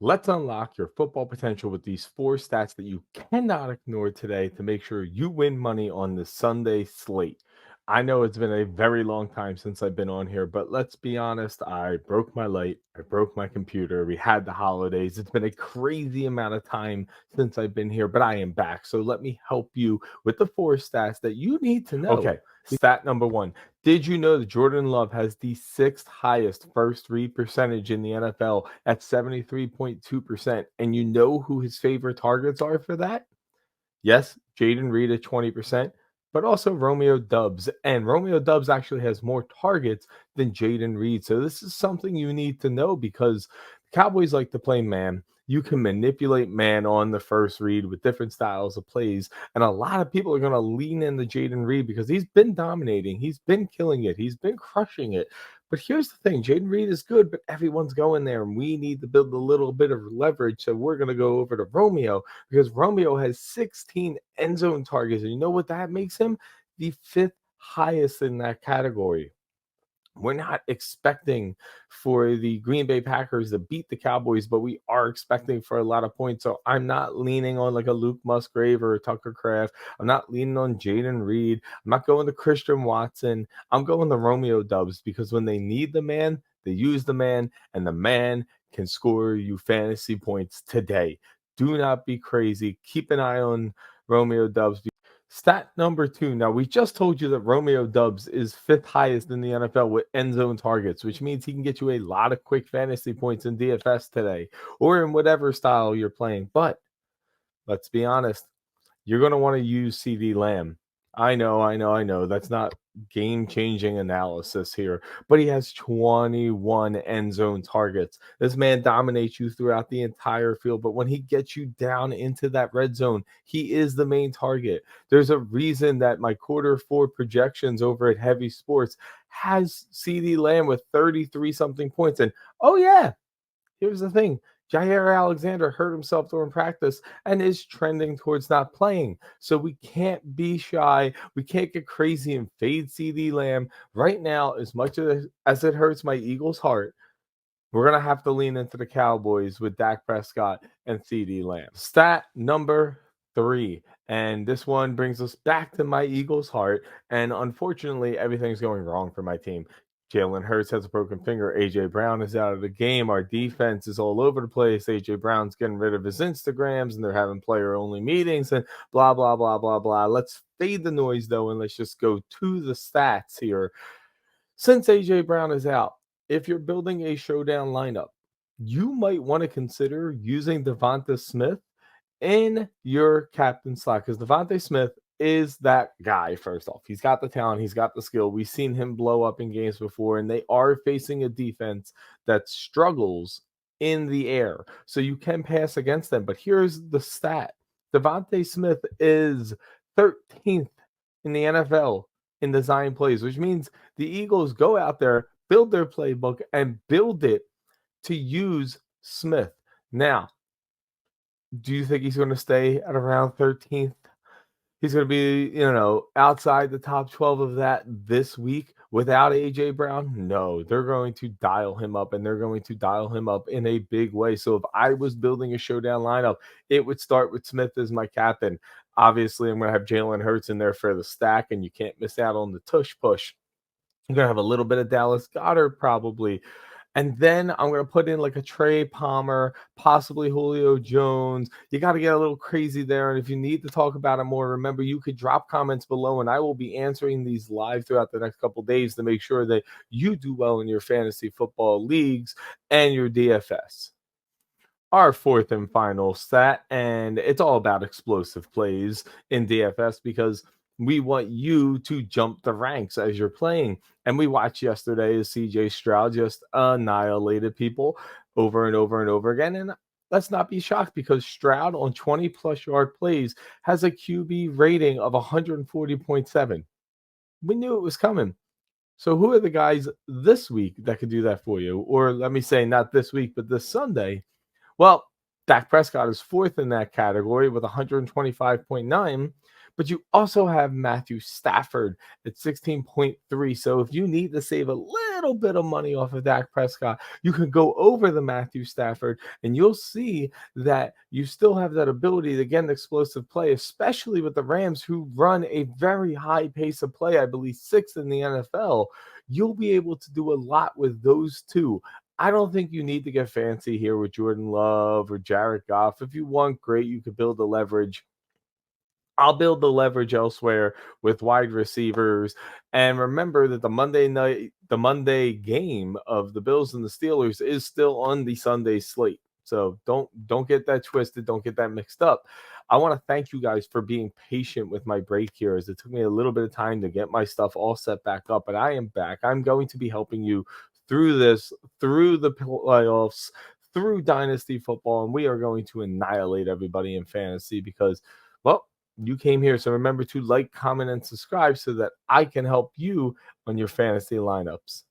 Let's unlock your football potential with these four stats that you cannot ignore today to make sure you win money on the Sunday slate. I know it's been a very long time since I've been on here, but let's be honest, I broke my light, I broke my computer, we had the holidays. It's been a crazy amount of time since I've been here, but I am back. So let me help you with the four stats that you need to know. Okay, stat number one. Did you know that Jordan Love has the sixth highest first read percentage in the NFL at 73.2%? And you know who his favorite targets are for that? Yes, Jaden Reed at 20%, but also Romeo Dubs. And Romeo Dubs actually has more targets than Jaden Reed. So this is something you need to know because the Cowboys like to play man. You can manipulate man on the first read with different styles of plays. And a lot of people are going to lean into Jaden Reed because he's been dominating. He's been killing it. He's been crushing it. But here's the thing, Jaden Reed is good, but everyone's going there, and we need to build a little bit of leverage. So we're going to go over to Romeo because Romeo has 16 end zone targets. And you know what that makes him? The fifth highest in that category. We're not expecting for the Green Bay Packers to beat the Cowboys, but we are expecting for a lot of points. So I'm not leaning on like a Luke Musgrave or a Tucker Kraft. I'm not leaning on Jaden Reed. I'm not going to Christian Watson. I'm going to Romeo Dubs because when they need the man, they use the man, and the man can score you fantasy points today. Do not be crazy. Keep an eye on Romeo Dubs. Stat number two. Now, we just told you that Romeo Dubs is fifth highest in the NFL with end zone targets, which means he can get you a lot of quick fantasy points in DFS today or in whatever style you're playing. But let's be honest, you're going to want to use CD Lamb. I know. That's not game changing analysis here, but he has 21 end zone targets. This man dominates you throughout the entire field, but when he gets you down into that red zone, he is the main target. There's a reason that my quarter four projections over at Heavy Sports has CD Lamb with 33 something points. And oh, yeah, here's the thing. Jair Alexander hurt himself during practice and is trending towards not playing. So we can't be shy. We can't get crazy and fade CD Lamb. Right now, as much as it hurts my Eagles' heart, we're going to have to lean into the Cowboys with Dak Prescott and CD Lamb. Stat number three. And this one brings us back to my Eagles' heart. And unfortunately, everything's going wrong for my team. Jalen Hurts has a broken finger. AJ Brown is out of the game. Our defense is all over the place. AJ Brown's getting rid of his Instagrams and they're having player only meetings and blah, blah, blah, blah, blah. Let's fade the noise though and let's just go to the stats here. Since AJ Brown is out, if you're building a showdown lineup, you might want to consider using Devonta Smith in your captain slot because Devonta Smith is that guy. First off, he's got the talent, he's got the skill. We've seen him blow up in games before, and they are facing a defense that struggles in the air, so you can pass against them. But here's the stat: Devonta Smith is 13th in the NFL in design plays, which means the Eagles go out there, build their playbook, and build it to use Smith. Now, do you think he's going to stay at around 13th? He's going to be, outside the top 12 of that this week without AJ Brown? No, they're going to dial him up and they're going to dial him up in a big way. So if I was building a showdown lineup, it would start with Smith as my captain. Obviously, I'm going to have Jalen Hurts in there for the stack, and you can't miss out on the tush push. You're going to have a little bit of Dallas Goedert probably. And then I'm going to put in like a Trey Palmer, possibly Julio Jones. You got to get a little crazy there. And if you need to talk about it more, remember you could drop comments below and I will be answering these live throughout the next couple of days to make sure that you do well in your fantasy football leagues and your DFS. Our fourth and final stat, and it's all about explosive plays in DFS because we want you to jump the ranks as you're playing. And we watched yesterday as CJ Stroud just annihilated people over and over and over again. And let's not be shocked because Stroud on 20 plus yard plays has a QB rating of 140.7. We knew it was coming. So who are the guys this week that could do that for you? Or let me say, not this week, but this Sunday. Well, Dak Prescott is fourth in that category with 125.9. But you also have Matthew Stafford at 16.3. So if you need to save a little bit of money off of Dak Prescott, you can go over the Matthew Stafford and you'll see that you still have that ability to get an explosive play, especially with the Rams, who run a very high pace of play, I believe sixth in the NFL. You'll be able to do a lot with those two. I don't think you need to get fancy here with Jordan Love or Jared Goff. If you want, great, you could build the leverage. I'll build the leverage elsewhere with wide receivers. And remember that the Monday game of the Bills and the Steelers is still on the Sunday slate. So don't get that twisted. Don't get that mixed up. I want to thank you guys for being patient with my break here, as it took me a little bit of time to get my stuff all set back up, but I am back. I'm going to be helping you through this, through the playoffs, through dynasty football, and we are going to annihilate everybody in fantasy because, well, you came here. So remember to like, comment, and subscribe so that I can help you on your fantasy lineups.